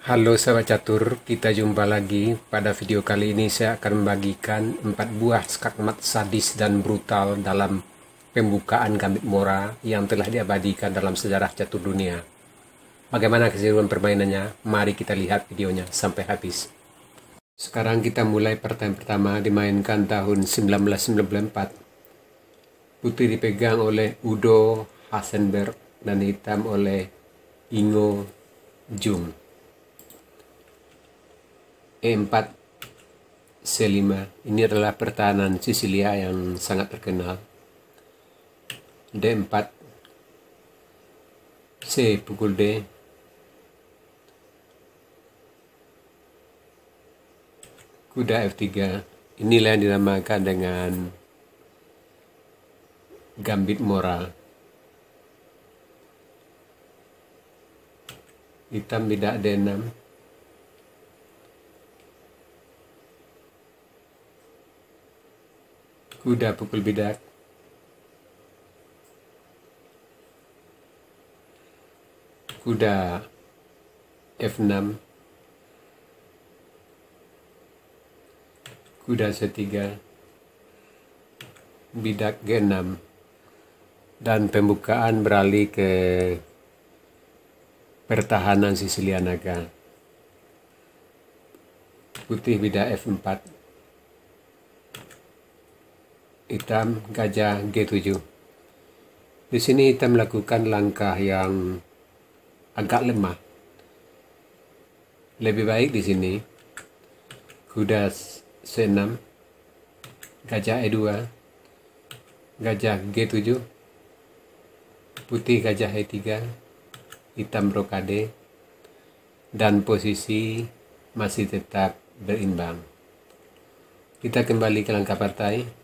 Halo sahabat catur, kita jumpa lagi. Pada video kali ini saya akan membagikan 4 buah skakmat sadis dan brutal dalam pembukaan Gambit Mora yang telah diabadikan dalam sejarah catur dunia. Bagaimana keseruan permainannya? Mari kita lihat videonya sampai habis. Sekarang kita mulai pertandingan pertama, dimainkan tahun 1994. Putih dipegang oleh Udo Hasenberg dan hitam oleh Ingo Jung. E4 C5, ini adalah pertahanan Sisilia yang sangat terkenal. D4 C pukul D, kuda F3, inilah yang dinamakan dengan Gambit Mora. Hitam bidak D6, kuda pukul bidak, kuda F6, kuda C3, bidak G6, dan pembukaan beralih ke pertahanan Sisilia Naga. Putih bidak F4, hitam gajah G7. Di sini hitam melakukan langkah yang agak lemah. Lebih baik di sini kuda C6, gajah E2, gajah G7, putih gajah E3, hitam rokade, dan posisi masih tetap berimbang. Kita kembali ke langkah partai.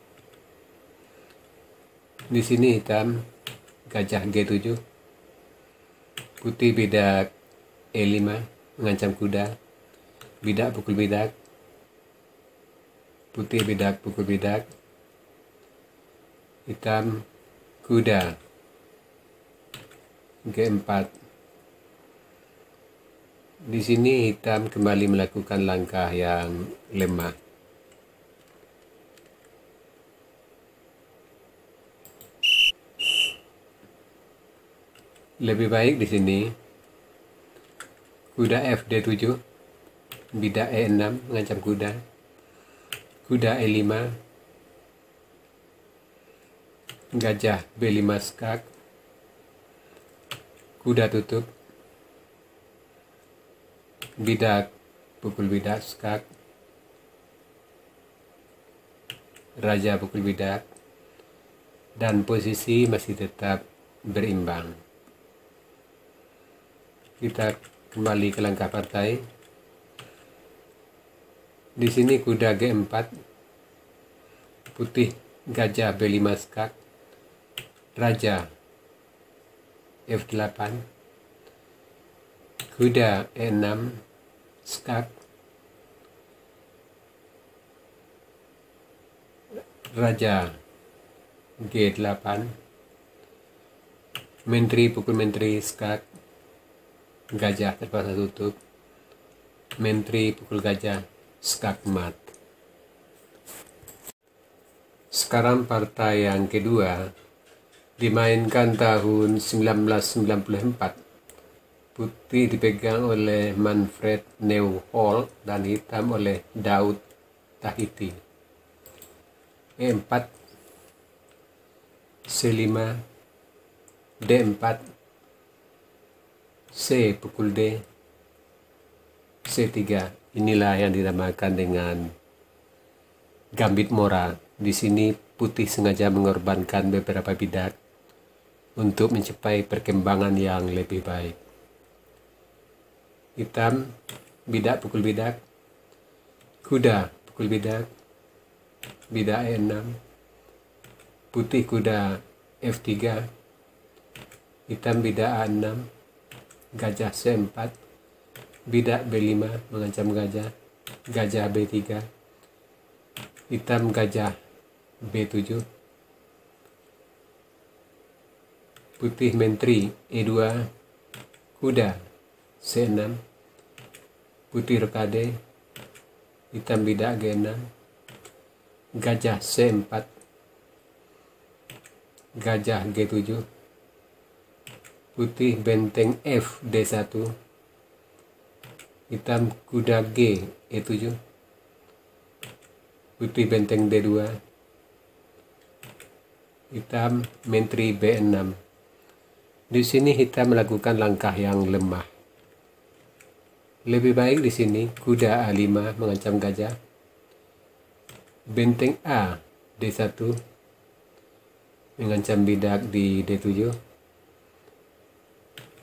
Di sini hitam gajah G7, putih bidak E5 mengancam kuda, bidak pukul bidak, putih bidak pukul bidak, hitam kuda G4. Di sini hitam kembali melakukan langkah yang lemah. Lebih baik di sini kuda FD7, bidak E6 mengancam kuda, kuda E5, gajah B5 skak, kuda tutup, bidak pukul bidak skak, raja pukul bidak, dan posisi masih tetap berimbang. Kita kembali ke langkah partai. Di sini kuda G4, putih gajah B5 skak, raja F8, kuda E6 skak, raja G8, menteri pukul menteri skak, gajah terpaksa tutup, menteri pukul gajah skak mat. Sekarang partai yang kedua, dimainkan tahun 1994. Putih dipegang oleh Manfred Neuhold dan hitam oleh Daud Tahiti. E4 C5, D4 C pukul D, C3. Inilah yang dinamakan dengan Gambit Mora. Di sini putih sengaja mengorbankan beberapa bidak untuk mencapai perkembangan yang lebih baik. Hitam bidak pukul bidak, kuda pukul bidak, bidak E6, putih kuda F3, hitam bidak A6, gajah C4, bidak B5 mengancam gajah, gajah B3, hitam gajah B7, putih menteri E2, kuda C6, putih rokade, hitam bidak G6, gajah C4, gajah G7, putih benteng F D1, hitam kuda G E7, putih benteng D2, hitam menteri B6. Di sini hitam melakukan langkah yang lemah. Lebih baik di sini kuda A5 mengancam gajah, benteng A D1 mengancam bidak di D7,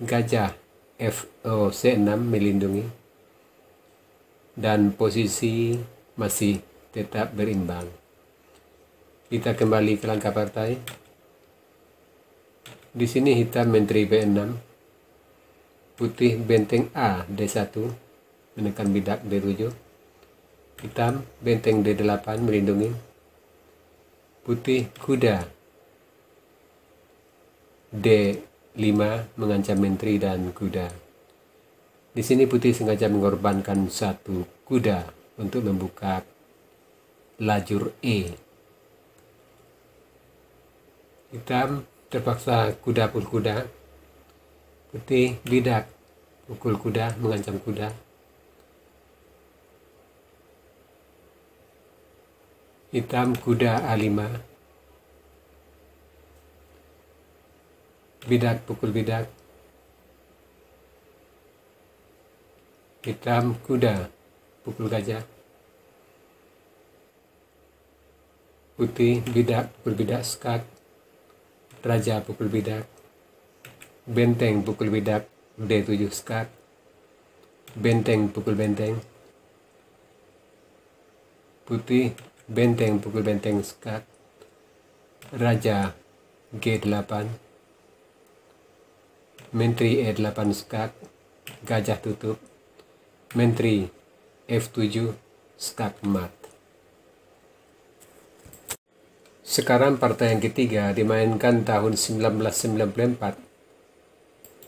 gajah C6 melindungi, dan posisi masih tetap berimbang. Kita kembali ke langkah partai. Di sini hitam menteri B6, putih benteng A D1 menekan bidak D7, hitam benteng D8 melindungi, putih kuda D5 mengancam menteri dan kuda. Di sini putih sengaja mengorbankan satu kuda untuk membuka lajur E. Hitam terpaksa kuda pukul kuda, putih bidak pukul kuda mengancam kuda, hitam kuda A5, bidak pukul bidak, hitam kuda pukul gajah, putih bidak pukul bidak skak, raja pukul bidak, benteng pukul bidak D7 skak, benteng pukul benteng, putih benteng pukul benteng skak, raja G8, menteri E8 skak, gajah tutup, menteri F7 skak mat. Sekarang partai yang ketiga dimainkan tahun 1994.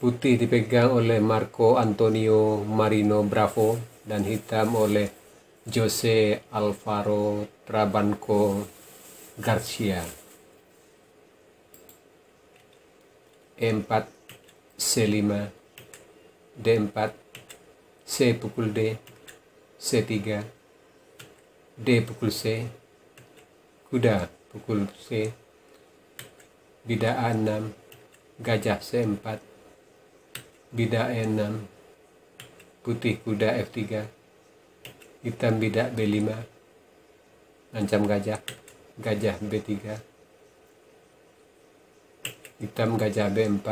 Putih dipegang oleh Marco Antonio Marino Bravo dan hitam oleh Jose Alvaro Trabanco Garcia. E4, C5, D4, C pukul D, C3, D pukul C, kuda pukul C, bidak A6, gajah C4, bidak E6, putih kuda F3, hitam bidak B5, ancam gajah, gajah B3, hitam gajah B4,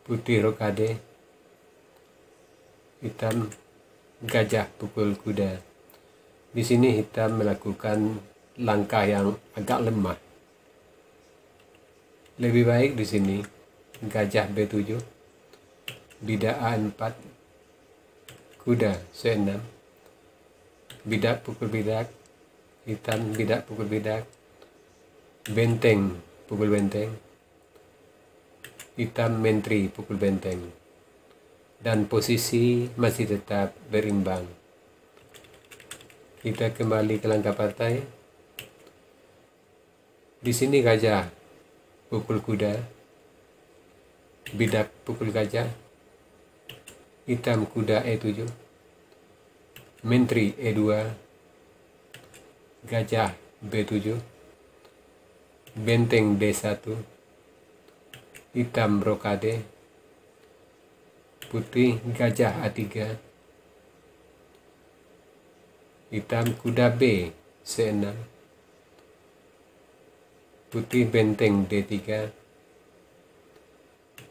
putih rokade, hitam gajah pukul kuda. Di sini hitam melakukan langkah yang agak lemah. Lebih baik di sini gajah B7, bidak A4, kuda C6, bidak pukul bidak, hitam bidak pukul bidak, benteng pukul benteng, hitam menteri pukul benteng, dan posisi masih tetap berimbang. Kita kembali ke langkah partai. Di sini gajah pukul kuda, bidak pukul gajah, hitam kuda E7, menteri E2, gajah B7, benteng D1, hitam rokade, putih gajah A3, hitam kuda B C6, putih benteng D3,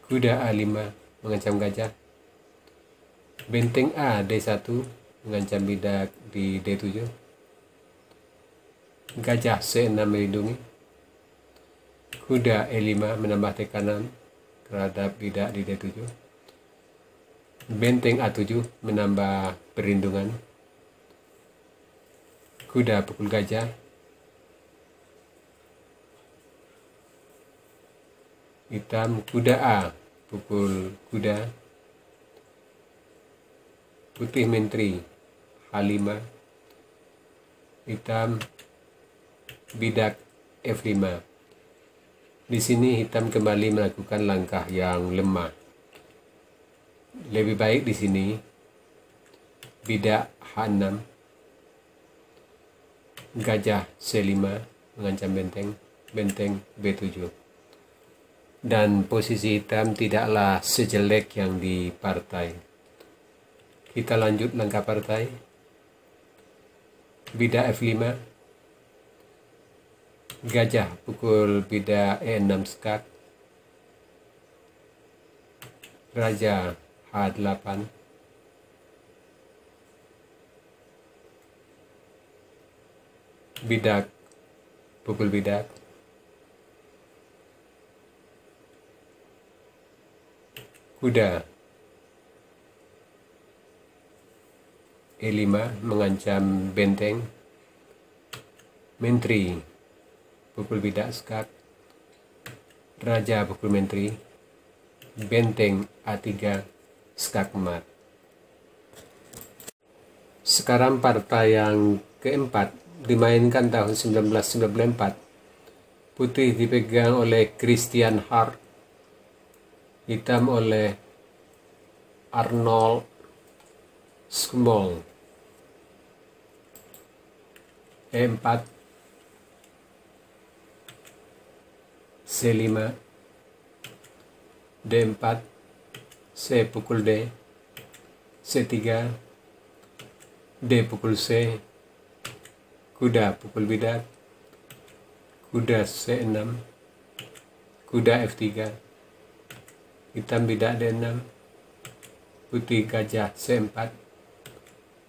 kuda A5 mengancam gajah, benteng A D1 mengancam bidak di D7, gajah C6 melindungi, kuda E5 menambah tekanan terhadap bidak di D7, benteng A7 menambah perlindungan, kuda pukul gajah, hitam kuda A pukul kuda, putih menteri H5, hitam bidak F5. Di sini hitam kembali melakukan langkah yang lemah. Lebih baik di sini bidak H6, gajah C5 mengancam benteng B7. Dan posisi hitam tidaklah sejelek yang di partai. Kita lanjut langkah partai. Bidak F5, gajah pukul bidak E6 skak, raja H8, bidak pukul bidak, kuda E5 mengancam benteng, menteri pukul bidak skak, raja pukul menteri, benteng A3 skak mat. Sekarang partai yang keempat dimainkan tahun 1994. Putih dipegang oleh Christian Hart, hitam oleh Arnold Schmoll. E4, C5, D4, C pukul D, C3, D pukul C, kuda pukul bidak, kuda C6, kuda F3, hitam bidak D6, putih gajah C4,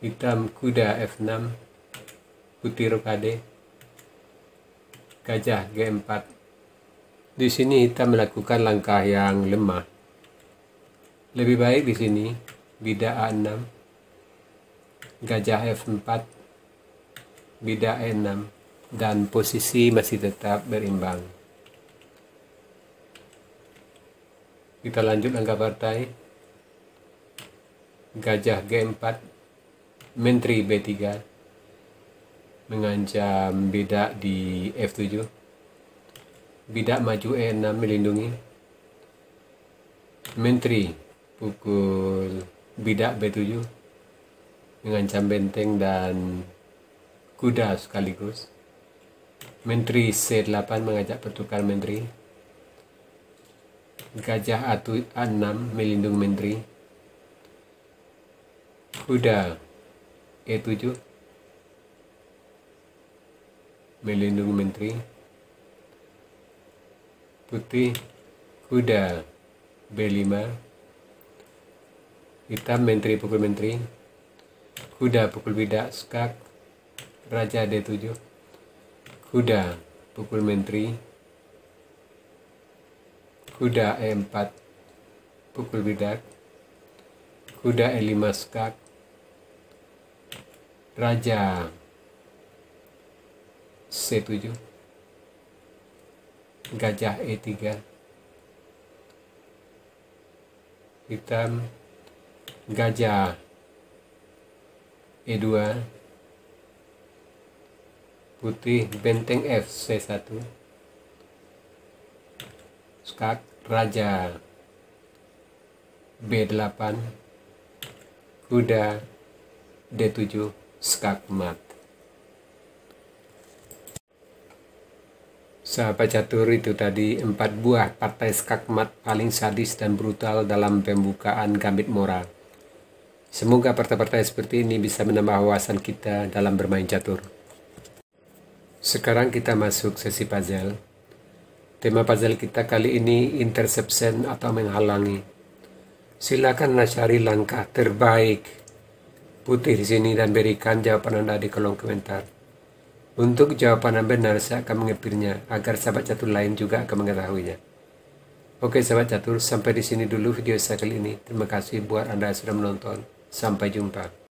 hitam kuda F6, putih rokade, gajah G4. Di sini hitam melakukan langkah yang lemah. Lebih baik di sini bidak A6, gajah F4, bidak E6, dan posisi masih tetap berimbang. Kita lanjut langkah partai. Gajah G4, menteri B3 mengancam bidak di F7, bidak maju E6 melindungi, menteri pukul bidak B7 mengancam benteng dan kuda sekaligus, menteri C8 mengajak pertukar menteri, gajah A6 melindungi menteri, kuda E7 melindungi menteri, putih kuda B5, hitam menteri pukul menteri, kuda pukul bidak skak, raja D7, kuda pukul menteri, kuda E4 pukul bidak, kuda E5 skak, raja C7, gajah E3, hitam gajah E2, putih benteng F C1, skak, raja B8, kuda D7 skak mat. Sahabat catur, itu tadi 4 buah partai skak mat paling sadis dan brutal dalam pembukaan Gambit Mora. Semoga partai-partai seperti ini bisa menambah wawasan kita dalam bermain catur. Sekarang kita masuk sesi puzzle. Tema puzzle kita kali ini interception atau menghalangi. Silakan cari langkah terbaik putih di sini dan berikan jawaban Anda di kolom komentar. Untuk jawaban yang benar, saya akan mengepirnya agar sahabat catur lain juga akan mengetahuinya. Oke sahabat catur, sampai di sini dulu video saya kali ini. Terima kasih buat Anda yang sudah menonton. Sampai jumpa.